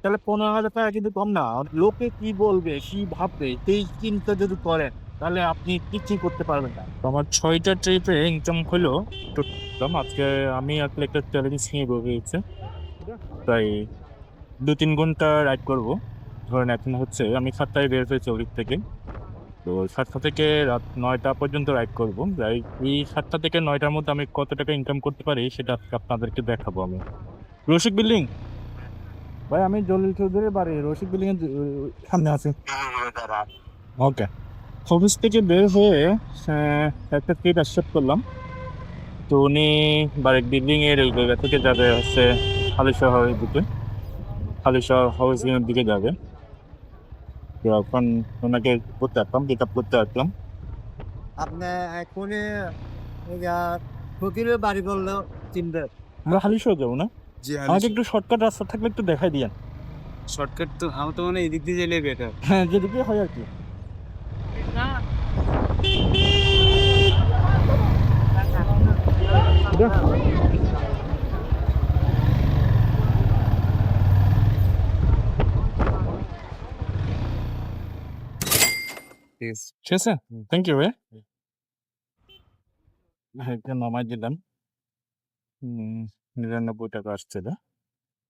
তাহলে 15,000 টাকা কিন্তু কম না। লোকে কি বলবে, কি ভাববে, এই চিন্তা যদি করেন তাহলে আপনি কিছুই করতে পারবেন না। তো আমার 6টা ট্রিপে ইনকাম হলো আজকে। আমি আসলে একটা চ্যালেঞ্জ নিয়ে বেরিয়েছি, তাই 2-3 ঘন্টা রাইড করব। ধরেন এখন হচ্ছে আমি 7টায় বের হয়েছি ওদিক থেকে, তো 7টা থেকে রাত 9টা পর্যন্ত রাইড করবো। এই 7টা থেকে 9টার মধ্যে আমি কত টাকা ইনকাম করতে পারি সেটা আজকে আপনাদেরকে দেখাবো আমি। রসিক বিল্ডিং ভাই, আমি জলিল চৌধুরীর বাড়ি রসিক বিল্ডিং এর সামনে আছি। ওকে। অফিস থেকে বের হয়ে একটা ট্রিপ অ্যাকসেপ্ট করলাম। তো উনি বাড়ির বিল্ডিং এর ওই জায়গা থেকে যাবে হচ্ছে হালিশহরের দিকে, হালিশহর হাউসিং এর দিকে যাবে। তো এখন ওনাকে করতে আসলাম, পিক আপ করতে আসলাম। আপনার এখনই ফকিরের বাড়ি বললেও চিনবে। আমরা হালিশহর যাবো না? জি, আমাকে একটু শর্টকাট রাস্তা থাকলে একটু দেখাই দিয়েন। শর্টকাট তো আমার তো মনে হয় এদিক দিয়ে গেলে বেটার। হ্যাঁ, যেদিকে হয় আর কি। ঠিক আছে, থ্যাংক ইউ ভাই। হ্যাঁ, এটা নামাই দিলাম। 99 টাকা আসছে না,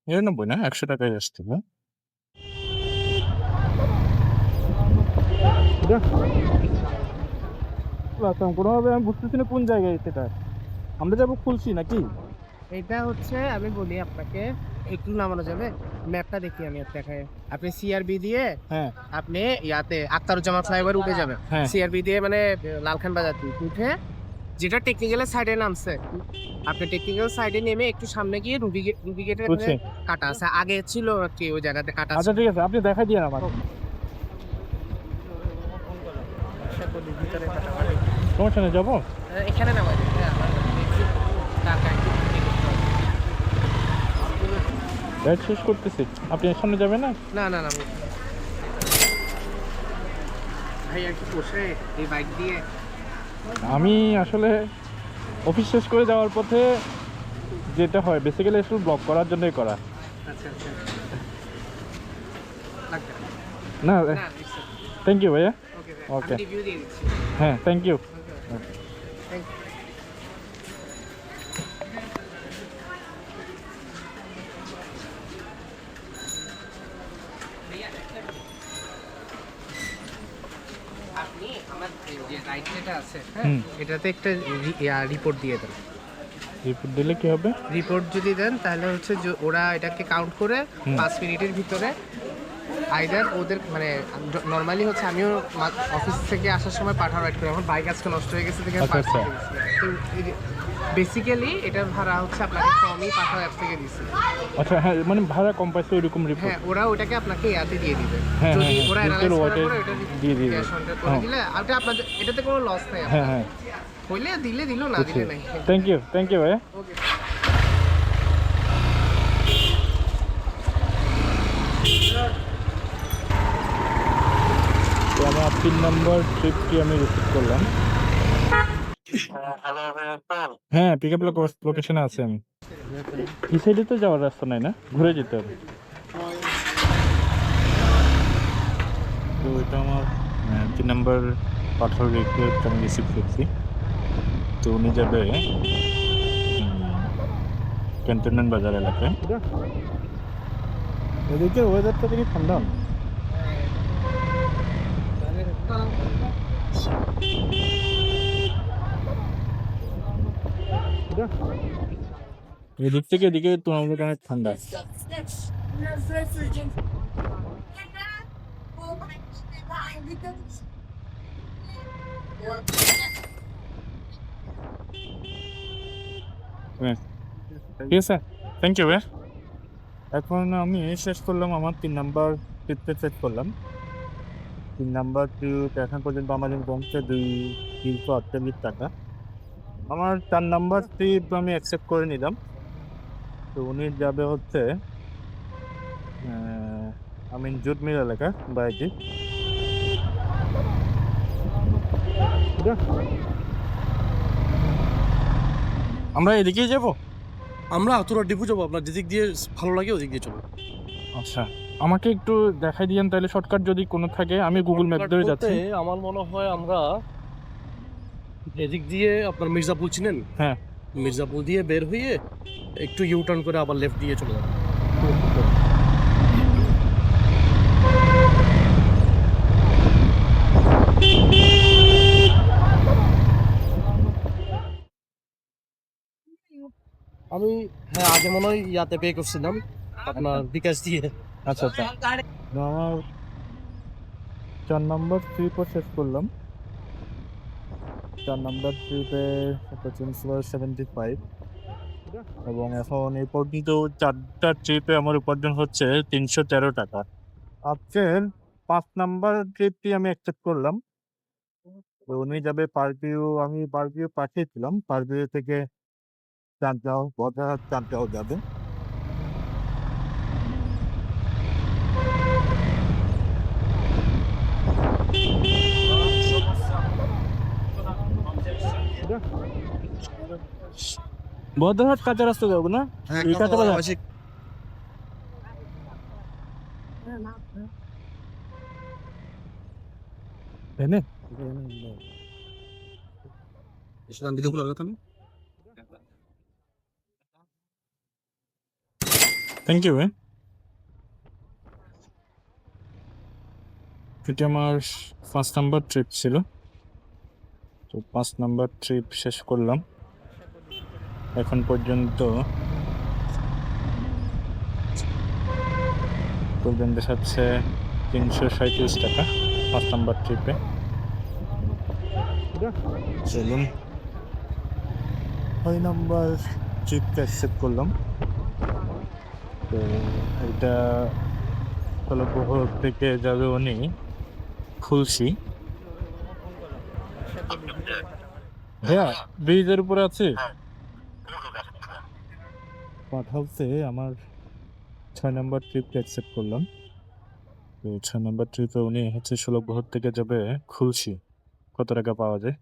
99 না, 100 টাকায় আসছে না। কোনোভাবে আমি বুঝতেছি না কোন জায়গায় সেটা। আমরা যাবো খুলছি নাকি? এটা হচ্ছে আমি বলি আপনাকে, একটু নামানো যাবে? ম্যাপটা দেখি আমি দেখাই। আপনি সিআরবি দিয়ে হ্যাঁ আপনি ইয়াতে আখতারুজ্জামান ফ্লাইওভার উঠে যাবেন। হ্যাঁ। সিআরবি দিয়ে মানে লালখান বাজার দিয়ে উঠে যেটা টেকনিক্যালের সাইডে নামছে, আপনি টেকনিক্যাল সাইডে নেমে একটু সামনে গিয়ে রুবি গেটের বুঝছি। কাটা আছে। আগে ছিল কি ওই জায়গাতে কাটা আচ্ছা আছে। ঠিক আছে, আপনি দেখাই দিয়ে আমার। সমস্যা নেই, যাবো। এখানে নামাই দিন। রাইড শেষ করতেছি, আপনি সামনে যাবেন না? না না না ভাই, আর কি বসে এই বাইক দিয়ে আমি আসলে অফিস শেষ করে যাওয়ার পথে যেটা হয় বেসিক্যালি একটু ব্লক করার জন্যই করা। আচ্ছা আচ্ছা লাগবে না, না। থ্যাংক ইউ ভাইয়া। ওকে ওকে। আমি রিভিউ দিয়ে দিচ্ছি। হ্যাঁ, থ্যাংক ইউ। Thank you. আপনি আমার যে রাইট যেটা আছে, হ্যাঁ, এটাতে একটা রিপোর্ট দিয়ে দেন। রিপোর্ট দিলে কি হবে? রিপোর্ট যদি দেন তাহলে হচ্ছে যে ওরা এটাকে কাউন্ট করে 5 মিনিটের ভিতরে আইদার ওদের মানে নর্মালি হচ্ছে আমিও অফিস থেকে আসার সময় পাঠানো রাইড করি। আমার বাইক আজকে নষ্ট হয়ে গেছে দেখে আচ্ছা, আচ্ছা। বেসিক্যালি এটার ভাড়া হচ্ছে আপনাকে কমই পাঠাও অ্যাপ থেকে দিচ্ছে। আচ্ছা হ্যাঁ, মানে ভাড়া কম পাইছে ওইরকম রিপোর্ট। হ্যাঁ, ওরা ওটাকে আপনাকে ইয়াতে দিয়ে দিবে। হ্যাঁ, যদি হ্যাঁ, ওরা হ্যাঁ, অ্যানালাইজ বুঝতে করার পারছি, পরে ওটা দিয়ে দিবে। ক্যাশ অন করে হ্যাঁ। দিলে আপনি আপনাদের এটাতে কোনো লস নাই হ্যাঁ আপনার। হ্যাঁ, হইলে দিলে দিল, না দিলে নাই। থ্যাংক ইউ ভাইয়া। ওকে। তো আমার 3 নম্বর ট্রিপটি আমি রিসিভ করলাম। হ্যাঁ, পিক আপ লোকেশনে আছে আমি। এই সাইডে তো যাওয়ার রাস্তা নাই না, ঘুরে যেতে হবে। তো এটা আমার 3 নম্বর পাঠার রিকোয়েস্ট আমি রিসিভ করছি। তো উনি যাবে ক্যান্টনমেন্ট বাজার এলাকায়। এদিকে ওয়েদারটা দেখি ঠান্ডা। এদিক থেকে এদিকে তোমার অনেক ঠান্ডা। ঠিক আছে, থ্যাংক ইউ ভাই। এখন আমি শেষ করলাম আমার 3 নাম্বার ট্রিপটা শেষ করলাম। 3 নাম্বার ট্রিপ এখন পর্যন্ত আমার পৌঁছে 348 টাকা। আমার 4 নাম্বার ট্রিপ আমি অ্যাকসেপ্ট করে নিলাম। তো উনি যাবে হচ্ছে আমি জুট মিল এলাকা বাড়িতে। আমরা এদিকেই যাব। আমরা আতুরা ডিপু যাবো, আপনার যেদিক দিয়ে ভালো লাগে ওদিক দিয়ে চলো। আচ্ছা, আমাকে একটু দেখাই দিয়েন তাহলে শর্টকাট যদি কোনো থাকে, আমি গুগল ম্যাপ ধরে যাচ্ছি। আমার মনে হয় আমরা এদিক দিয়ে আপনার মির্জাপুর চিনেন, হ্যাঁ মির্জাপুর দিয়ে বের হয়ে একটু ইউ টার্ন করে আবার লেফট দিয়ে চলে যাবো। আমি হ্যাঁ আগে মনে হয় ইয়াতে পে করছিলাম আপনার বিকাশ দিয়ে। আচ্ছা আচ্ছা, আমার 4 নম্বর ট্রিপও শেষ করলাম। 4 নম্বর ট্রিপে একটা ছিল 75, এবং এখন এই পর্যন্ত 4টা ট্রিপে আমার উপার্জন হচ্ছে 313 টাকা। আজকের 5 নাম্বার ট্রিপটি আমি অ্যাকসেপ্ট করলাম। তো উনি যাবে পারভিউ, আমি পারভিউ পাঠিয়েছিলাম। পারভিউ থেকে চাঁদগাঁও, বদরহাট চাঁদগাঁও যাবে। বদরহাট কাঁচা রাস্তা যাবো না? এই কাঁচা বাজার? এনে? Thank you. এটি আমার 5 নাম্বার ট্রিপ ছিল। তো 5 নাম্বার ট্রিপ শেষ করলাম। এখন পর্যন্ত দেখাচ্ছে 337 টাকা 5 নাম্বার ট্রিপে। চলুন 6 নাম্বার ট্রিপটা অ্যাকসেপ্ট করলাম। তো এটা কলকবহর থেকে যাবে উনি খুলশি। হ্যাঁ ব্রিজের উপরে আছে। পাঠালতে আমার 6 নাম্বার ট্রিপটা অ্যাকসেপ্ট করলাম। তো 6 নাম্বার ট্রিপে উনি হচ্ছে ষোলকবহর থেকে যাবে খুলশি। কত টাকা পাওয়া যায়?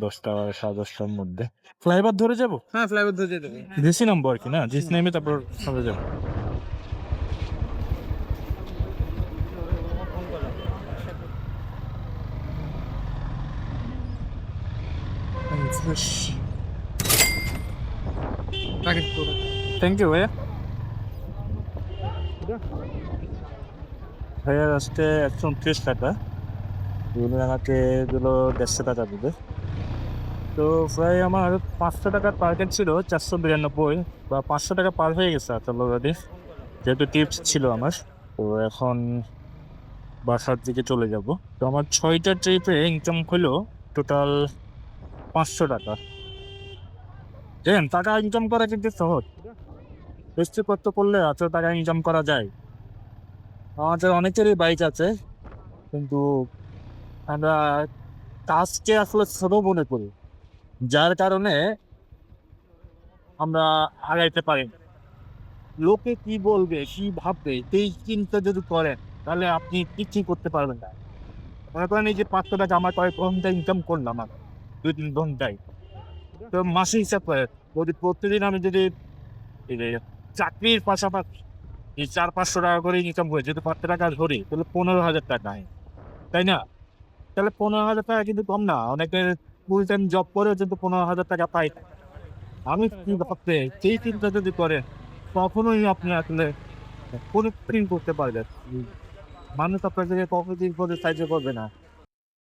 10টা 10:30টার মধ্যে। ফ্লাইওভার ধরে যাবো? হ্যাঁ ফ্লাইওভার ধরে যেতে হবে। ডিসি নামবো আর কি, না ডিসি নেমে তারপর সবে যাবো। থ্যাংক ইউ ভাইয়া। ভাইয়ার আসতে 129 টাকা, উনি আমাকে দিল 150 টাকা দিবে। তো প্রায় আমার 500 টাকার টার্গেট ছিল 492, বা 500 টাকা পার হয়ে গেছে আসলে অলরেডি, যেহেতু টিপস ছিল আমার। তো এখন বাসার দিকে চলে যাব। তো আমার 6টা ট্রিপে ইনকাম হলো টোটাল 500 টাকা। দেখেন টাকা ইনকাম করা কিন্তু সহজ, বেশি কষ্ট করলে এত টাকা ইনকাম করা যায়। আমাদের অনেকেরই বাইক আছে, কিন্তু আমরা কাজকে আসলে ছোট মনে করি, যার কারণে আমরা আগাইতে পারি না। লোকে কি বলবে, কি ভাববে, সেই চিন্তা যদি করেন তাহলে আপনি কিছুই করতে পারবেন না। মনে করেন এই যে 500 টাকা আমার কয়েক ঘন্টা ইনকাম করলাম, আমি 2-3 ঘন্টায়, তো মাসে হিসাব করে যদি প্রতিদিন আমি যদি এই যে চাকরির পাশাপাশি এই 400-500 টাকা করে ইনকাম করে যদি 500 টাকা ধরি, তাহলে 15,000 টাকা হয়, তাই না? তাহলে 15,000 টাকা কিন্তু কম না। অনেকের ফুল টাইম জব করেও কিন্তু 15,000 টাকা পায় না। আমি কি ভাবতে সেই চিন্তা যদি করে, কখনোই আপনি আসলে কোনো করতে পারবেন। মানুষ আপনাকে কখনোই সাহায্য করবে না।